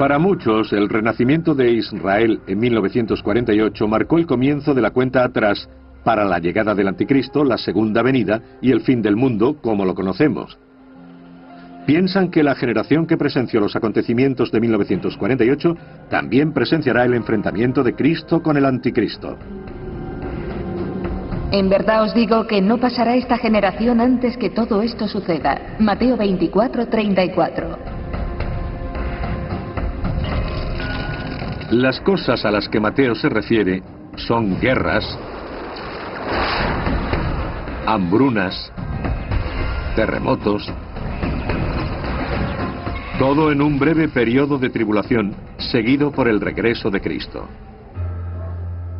Para muchos, el renacimiento de Israel en 1948 marcó el comienzo de la cuenta atrás para la llegada del anticristo, la segunda venida y el fin del mundo como lo conocemos. Piensan que la generación que presenció los acontecimientos de 1948 también presenciará el enfrentamiento de Cristo con el anticristo. En verdad os digo que no pasará esta generación antes que todo esto suceda. Mateo 24:34. Las cosas a las que Mateo se refiere son guerras, hambrunas, terremotos, todo en un breve periodo de tribulación, seguido por el regreso de Cristo.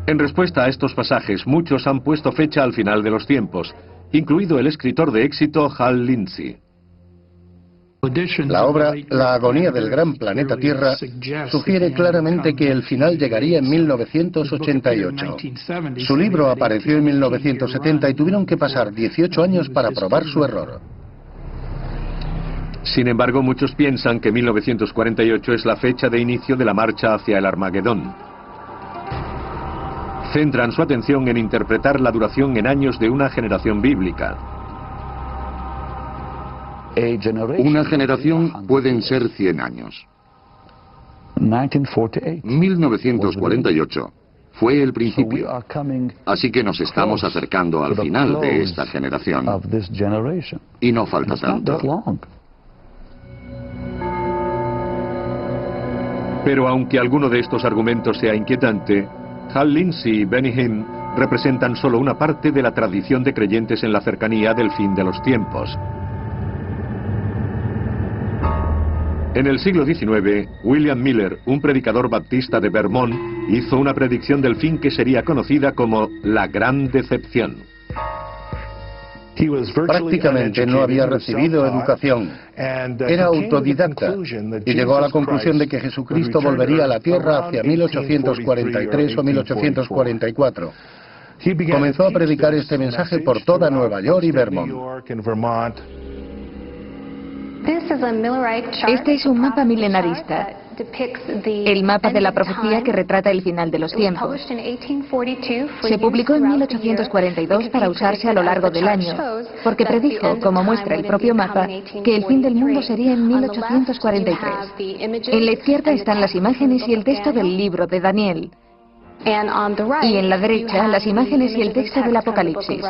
En respuesta a estos pasajes, muchos han puesto fecha al final de los tiempos, incluido el escritor de éxito Hal Lindsey. La obra La agonía del gran planeta Tierra sugiere claramente que el final llegaría en 1988. Su libro apareció en 1970 y tuvieron que pasar 18 años para probar su error. Sin embargo, muchos piensan que 1948 es la fecha de inicio de la marcha hacia el Armagedón. Centran su atención en interpretar la duración en años de una generación bíblica. Una generación pueden ser 100 años. 1948 fue el principio, así que nos estamos acercando al final de esta generación. Y no falta tanto. Pero aunque alguno de estos argumentos sea inquietante, Hal Lindsey y Benny Hinn representan solo una parte de la tradición de creyentes en la cercanía del fin de los tiempos. En el siglo XIX, William Miller, un predicador baptista de Vermont, hizo una predicción del fin que sería conocida como la Gran Decepción. Prácticamente no había recibido educación, era autodidacta y llegó a la conclusión de que Jesucristo volvería a la tierra hacia 1843 o 1844. Comenzó a predicar este mensaje por toda Nueva York y Vermont. Este es un mapa milenarista, el mapa de la profecía que retrata el final de los tiempos. Se publicó en 1842 para usarse a lo largo del año, porque predijo, como muestra el propio mapa, que el fin del mundo sería en 1843. En la izquierda están las imágenes y el texto del libro de Daniel, y en la derecha las imágenes y el texto del Apocalipsis.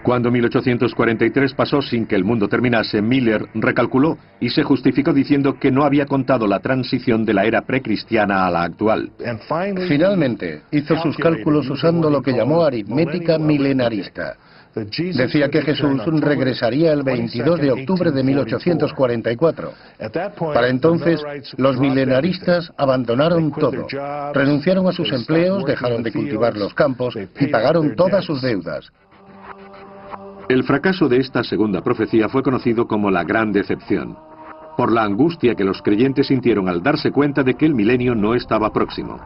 Cuando 1843 pasó sin que el mundo terminase, Miller recalculó y se justificó diciendo que no había contado la transición de la era precristiana a la actual. Finalmente, hizo sus cálculos usando lo que llamó aritmética milenarista. Decía que Jesús regresaría el 22 de octubre de 1844. Para entonces, los milenaristas abandonaron todo. Renunciaron a sus empleos, dejaron de cultivar los campos y pagaron todas sus deudas. El fracaso de esta segunda profecía fue conocido como la Gran Decepción, por la angustia que los creyentes sintieron al darse cuenta de que el milenio no estaba próximo.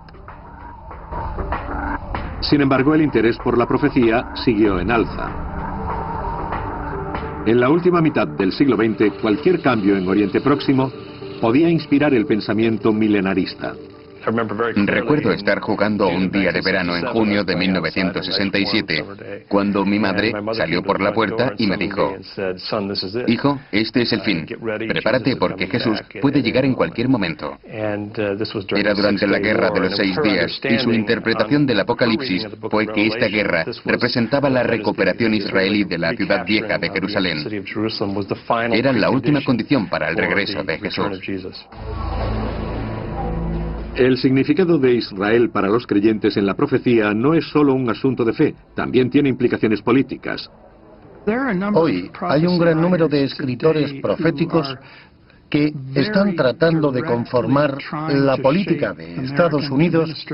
Sin embargo, el interés por la profecía siguió en alza. En la última mitad del siglo XX, cualquier cambio en Oriente Próximo podía inspirar el pensamiento milenarista. Recuerdo estar jugando un día de verano en junio de 1967, cuando mi madre salió por la puerta y me dijo: hijo, este es el fin, prepárate porque Jesús puede llegar en cualquier momento. Era durante la guerra de los 6 días y su interpretación del Apocalipsis fue que esta guerra representaba la recuperación israelí de la ciudad vieja de Jerusalén. Era la última condición para el regreso de Jesús. El significado de Israel para los creyentes en la profecía no es solo un asunto de fe, también tiene implicaciones políticas. Hoy hay un gran número de escritores proféticos que están tratando de conformar la política de Estados Unidos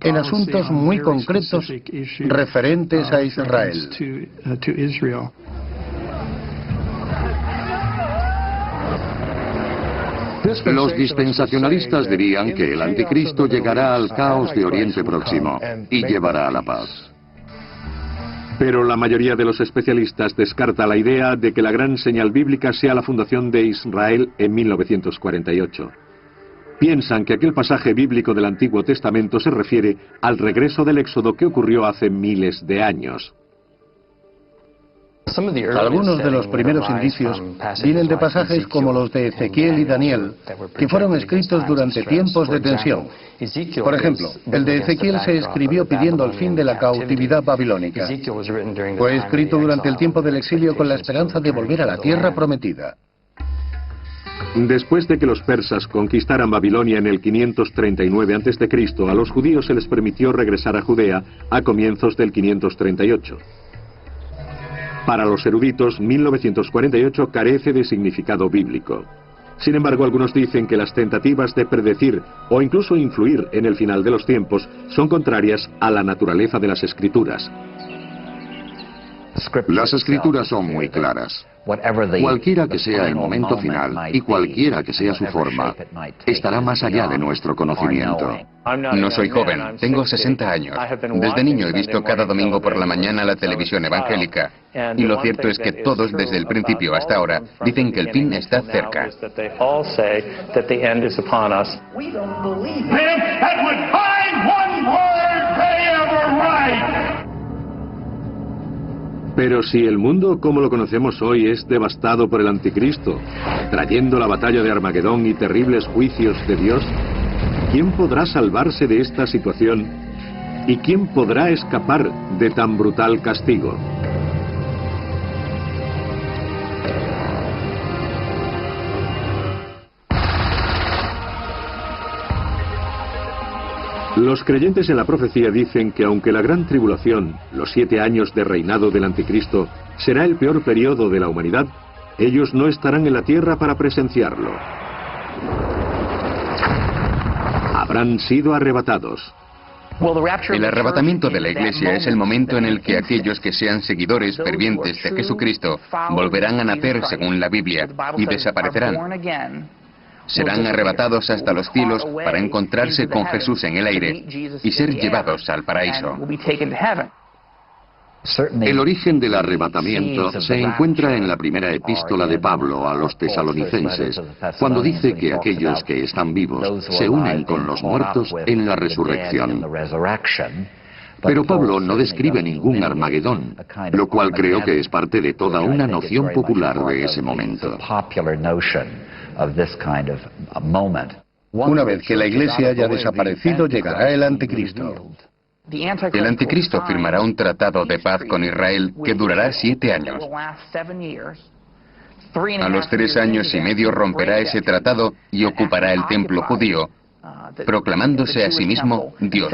en asuntos muy concretos referentes a Israel. Los dispensacionalistas dirían que el anticristo llegará al caos de Oriente Próximo y llevará a la paz. Pero la mayoría de los especialistas descarta la idea de que la gran señal bíblica sea la fundación de Israel en 1948. Piensan que aquel pasaje bíblico del Antiguo Testamento se refiere al regreso del Éxodo que ocurrió hace miles de años. Algunos de los primeros indicios vienen de pasajes como los de Ezequiel y Daniel, que fueron escritos durante tiempos de tensión. Por ejemplo, el de Ezequiel se escribió pidiendo el fin de la cautividad babilónica. Fue escrito durante el tiempo del exilio con la esperanza de volver a la tierra prometida. Después de que los persas conquistaran Babilonia en el 539 a.C., a los judíos se les permitió regresar a Judea a comienzos del 538. Para los eruditos, 1948 carece de significado bíblico. Sin embargo, algunos dicen que las tentativas de predecir o incluso influir en el final de los tiempos son contrarias a la naturaleza de las Escrituras. Las Escrituras son muy claras. Cualquiera que sea el momento final y cualquiera que sea su forma, estará más allá de nuestro conocimiento. No soy joven, tengo 60 años. Desde niño he visto cada domingo por la mañana la televisión evangélica. Y lo cierto es que todos, desde el principio hasta ahora, dicen que el fin está cerca. Pero si el mundo como lo conocemos hoy es devastado por el anticristo, trayendo la batalla de Armagedón y terribles juicios de Dios, ¿quién podrá salvarse de esta situación? ¿Y quién podrá escapar de tan brutal castigo? Los creyentes en la profecía dicen que aunque la gran tribulación, los 7 años de reinado del anticristo, será el peor periodo de la humanidad, ellos no estarán en la tierra para presenciarlo. Habrán sido arrebatados. El arrebatamiento de la Iglesia es el momento en el que aquellos que sean seguidores fervientes de Jesucristo volverán a nacer según la Biblia y desaparecerán. Serán arrebatados hasta los cielos para encontrarse con Jesús en el aire y ser llevados al paraíso. El origen del arrebatamiento se encuentra en la primera epístola de Pablo a los tesalonicenses, cuando dice que aquellos que están vivos se unen con los muertos en la resurrección. Pero Pablo no describe ningún Armagedón, lo cual creo que es parte de toda una noción popular de ese momento. Una vez que la Iglesia haya desaparecido, llegará el anticristo. El anticristo firmará un tratado de paz con Israel que durará 7 años. A los 3 años y medio romperá ese tratado y ocupará el templo judío, proclamándose a sí mismo Dios.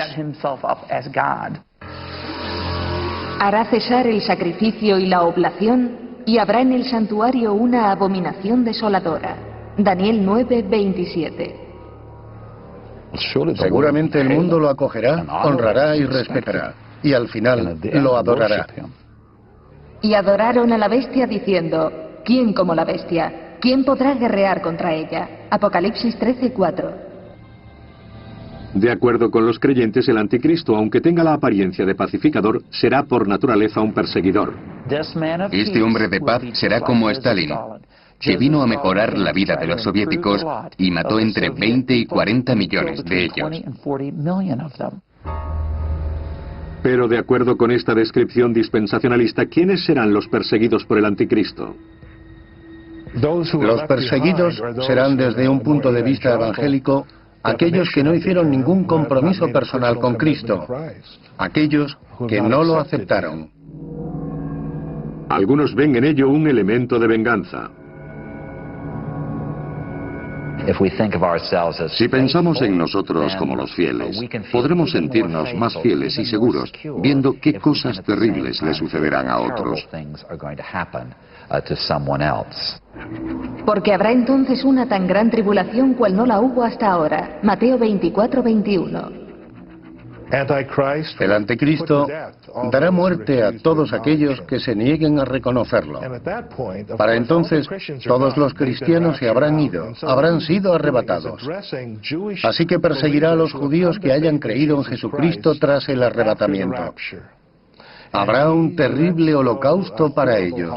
Hará cesar el sacrificio y la oblación y habrá en el santuario una abominación desoladora. Daniel 9:27. Seguramente el mundo lo acogerá, honrará y respetará, y al final lo adorará. Y adoraron a la bestia diciendo, ¿quién como la bestia? ¿Quién podrá guerrear contra ella? Apocalipsis 13:4. De acuerdo con los creyentes, el anticristo, aunque tenga la apariencia de pacificador, será por naturaleza un perseguidor. Este hombre de paz será como Stalin, que vino a mejorar la vida de los soviéticos y mató entre 20 y 40 millones de ellos. Pero de acuerdo con esta descripción dispensacionalista, ¿quiénes serán los perseguidos por el anticristo? Los perseguidos serán, desde un punto de vista evangélico, aquellos que no hicieron ningún compromiso personal con Cristo, aquellos que no lo aceptaron. Algunos ven en ello un elemento de venganza. Si pensamos en nosotros como los fieles, podremos sentirnos más fieles y seguros viendo qué cosas terribles le sucederán a otros. Porque habrá entonces una tan gran tribulación cual no la hubo hasta ahora. Mateo 24:21. El anticristo dará muerte a todos aquellos que se nieguen a reconocerlo. Para entonces, todos los cristianos se habrán ido, habrán sido arrebatados. Así que perseguirá a los judíos que hayan creído en Jesucristo tras el arrebatamiento. Habrá un terrible holocausto para ellos.